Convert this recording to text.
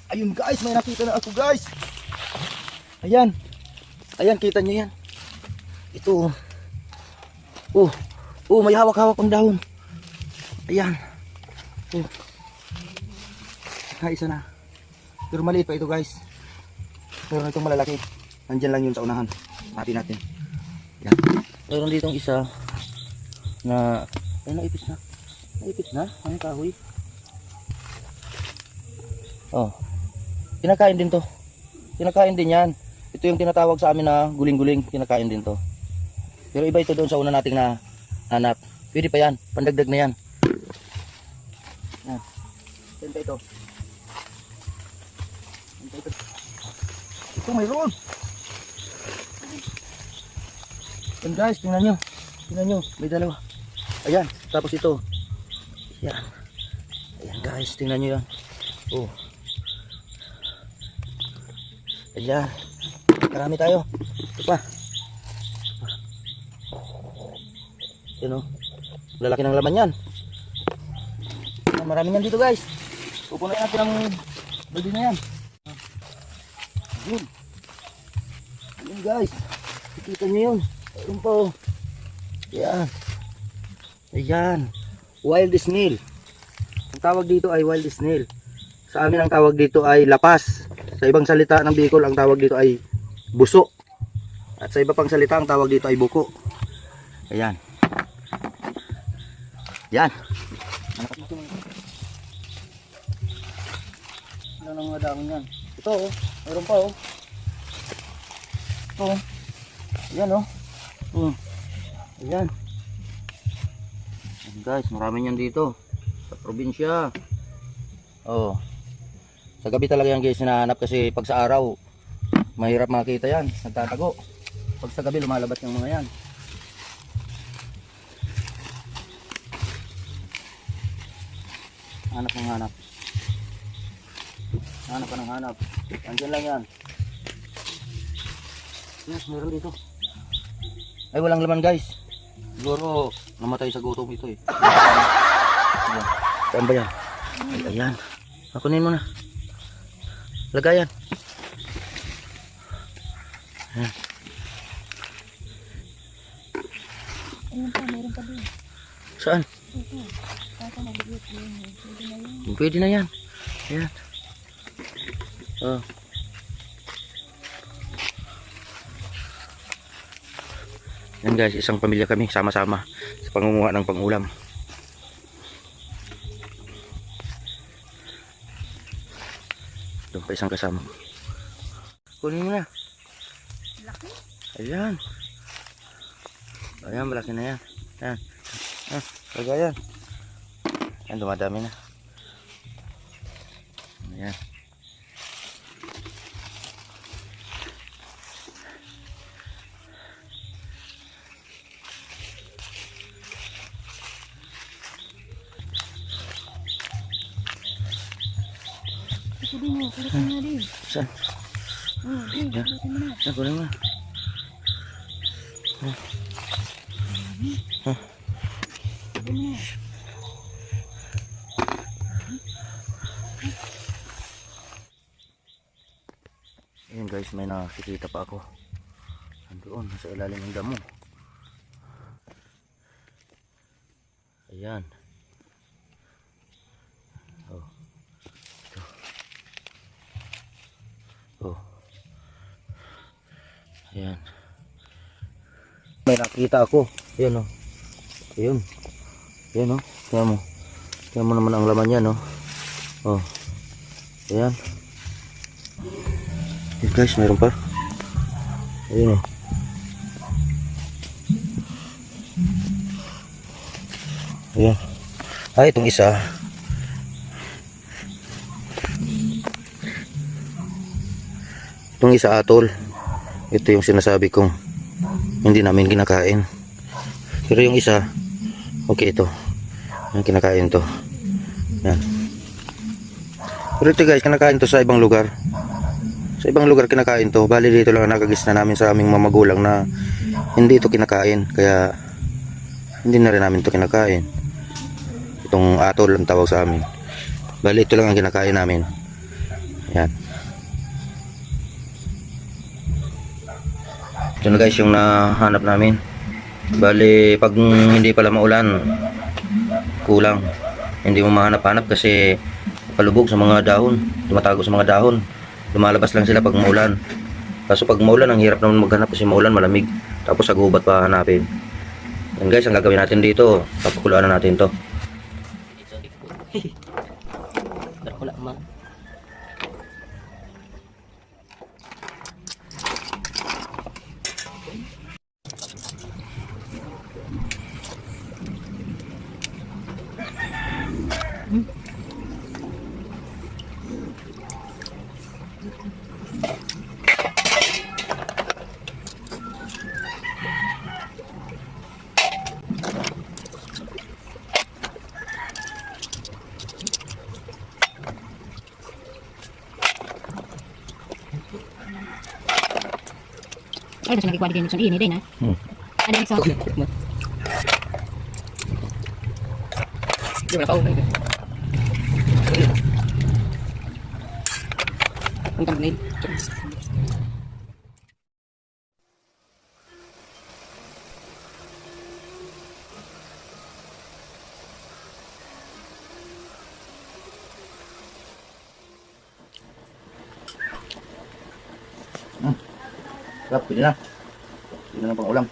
Ayun guys, may nakita na ako guys. Ayan. Ayan, kita nyo yan. Ito. Oh. Oh, may hawak-hawak ang dahon. Ayan. Oh. Isa na. Pero maliit pa ito guys. Pero itong malalaki. Nandyan lang yun sa unahan. Mati natin. Ayan. Meron ditong isa na ay naipit na. Naipit na. Ang kahoy. Oh. Kinakain din to. Kinakain din yan. Ito yung tinatawag sa amin na guling-guling. Kinakain din to. Pero iba ito doon sa una nating na hanap. Pwede pa yan. Pandagdag na yan. Yan. Senta ito. Senta ito. Ito mayroon. Yan guys, tingnan nyo. Tingnan nyo. May dalawa. Ayan. Tapos ito. Yan. Ayan guys, tingnan nyo yan. Oh. Ayan. Marami tayo. Ito pa. Yan o. Lalaki ng laman yan. Marami yan dito guys. Pupunayin natin ang balde na yan. Ayun. Ayun guys. Kikita nyo yun. Ayun po. Ayan. Ayan. Wild snail. Ang tawag dito ay wild snail. Sa amin ang tawag dito ay lapas. Sa ibang salita ng Bicol ang tawag dito ay buso. At sa iba pang salita ang tawag dito ay buko. Ayan. Yan. Ano nang mga dahon yan? Ito oh. Mayroon pa oh. Ito oh. Ayan oh. Ayan. Ayan guys, marami yan dito. Sa probinsya. Oh. Sa gabi talaga yan guys hinahanap kasi pag sa araw mahirap makita yan. Nagtatago. Pag sa gabi lumalabas yung mga yan. Hanap ng hanap. Hanap ka ng hanap. Andiyan lang yan. Yes, meron dito. Ay, walang laman guys. Siguro, namatay sa gutom ito eh. Ayan. Saan ba yan? Ay, ayan. Kunin mo na. Lagayan. Ayan. Ayun pa, meron pa din. Saan? Ito. Kaka maliit yun. Pwede na yun. Pwede na yan. Ayan. Oh. Yan guys, isang pamilya kami sama-sama sa pangunguha ng pangulam. Doon pa isang kasama. Kunin mo na. Laki? Ayan. Ayan, malaki na yan. Ayan. Ah, lagayan. Ayan, dumadami na. Ayan. Kunin mo, kunin mo na din. Saan? Oh, din, kunin mo na. Saan, kunin mo na. Kunin mo na. Ayan guys, may nakikita pa ako. Andoon, nasa ilalim ng damo. Ayan. Oh. Ito. Oh. Ayan. May nakita ako. Ayan oh. Ayan. Ayan oh. Tingnan mo. Tingnan mo naman ang laman yan oh. Oh. Ayan. Ayan guys, mayroon pa. Ayan oh. Ayan. Ah, itong isa. Itong isa atol. Ito yung sinasabi kong hindi namin kinakain. Pero yung isa, okay ito. Yung kinakain to. Yan. Pero ito guys, kinakain to sa ibang lugar. Sa ibang lugar kinakain to. Bali dito lang nakagis na namin sa aming mga magulang na hindi ito kinakain. Kaya hindi na rin namin ito kinakain. Itong atol ang tawag sa amin. Bali ito lang ang kinakain namin. Yan. Ito na guys yung nahanap namin. Bali, pag hindi pala maulan, kulang. Hindi mo mahanap-hanap kasi palubog sa mga dahon. Tumatago sa mga dahon. Lumalabas lang sila pag maulan. Kaso pag maulan, ang hirap naman maghanap kasi maulan, malamig. Tapos sa gubat pa hanapin. Yan guys, ang gagawin natin dito, papakulaan na natin to. Wala man. Ay, basta nagikuha din sa ini din ha. Ada sa. Di ba nakauna yun? Ang thumbnail. Sarap, pwede na. Pwede na pang ulam.